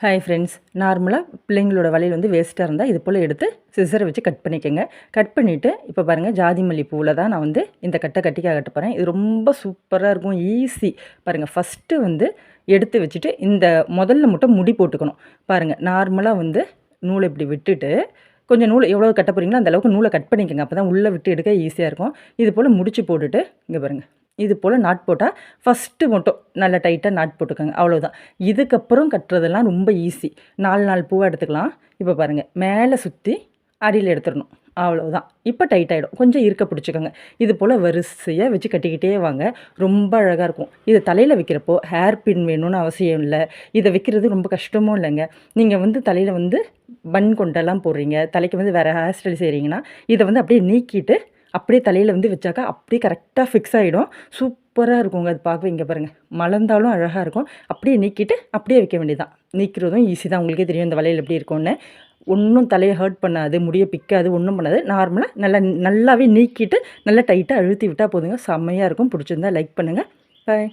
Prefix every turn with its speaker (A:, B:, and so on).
A: Hi friends, நார்மலாக பிள்ளைங்களோட வளையல் வந்து வேஸ்ட்டாக இருந்தால் இது போல் எடுத்து சிசரை வச்சு கட் பண்ணிக்கோங்க. கட் பண்ணிவிட்டு இப்போ பாருங்கள், ஜாதி மல்லி பூவில் தான் நான் வந்து இந்த கட்டிக்காக கட்ட போகிறேன். இது ரொம்ப சூப்பராக இருக்கும், ஈஸி. பாருங்கள், ஃபஸ்ட்டு வந்து எடுத்து வச்சுட்டு இந்த முதல்ல மட்டும் முடி போட்டுக்கணும். பாருங்கள், நார்மலாக வந்து நூலை இப்படி விட்டுட்டு கொஞ்சம் நூல் எவ்வளோ கட்ட போகிறீங்களோ அந்தளவுக்கு நூலை கட் பண்ணிக்கோங்க. அப்போ தான் உள்ளே விட்டு எடுக்க ஈஸியாக இருக்கும். இது போல் முடிச்சு போட்டுட்டு இங்கே பாருங்கள், இது போல் நாட் போட்டால் ஃபஸ்ட்டு மட்டும் நல்லா டைட்டாக நாட் போட்டுக்கோங்க, அவ்வளோதான். இதுக்கப்புறம் கட்டுறதெல்லாம் ரொம்ப ஈஸி. 4 பூவாக எடுத்துக்கலாம். இப்போ பாருங்கள், மேலே சுற்றி அடியில் எடுத்துடணும், அவ்வளோதான். இப்போ டைட் ஆகிடும், கொஞ்சம் இருக்க பிடிச்சிக்கோங்க. இது போல் வரிசையாக வச்சு கட்டிக்கிட்டே வாங்க, ரொம்ப அழகாக இருக்கும். இது தலையில் வைக்கிறப்போ ஹேர் பின் வேணும்னு அவசியம் இல்லை. இதை வைக்கிறது ரொம்ப கஷ்டமும் இல்லைங்க. நீங்கள் வந்து தலையில் வந்து பன் கொண்டெல்லாம் போடுறீங்க, தலைக்கு வந்து வேறு ஹேர் ஸ்டைல் செய்கிறீங்கன்னா இதை வந்து அப்படியே நீக்கிட்டு அப்படியே தலையில் வந்து வச்சாக்கா அப்படியே கரெக்டாக ஃபிக்ஸ் ஆகிடும். சூப்பராக இருக்குங்க அது பார்க்கவே. இங்கே பாருங்கள், மலர்ந்தாலும் அழகாக இருக்கும். அப்படியே நீக்கிட்டு அப்படியே வைக்க வேண்டியதான். நீக்கிறதும் ஈஸி தான், உங்களுக்கே தெரியும் இந்த வளையல் எப்படி இருக்கும்னு. ஒன்றும் தலையை ஹர்ட் பண்ணாது, முடியை பிக்காது, ஒன்றும் பண்ணாது. நார்மலாக நல்லாவே நீக்கிட்டு நல்லா டைட்டாக அழுத்தி விட்டால் போதுங்க, செம்மையாக இருக்கும். பிடிச்சிருந்தா லைக் பண்ணுங்கள். பாய்.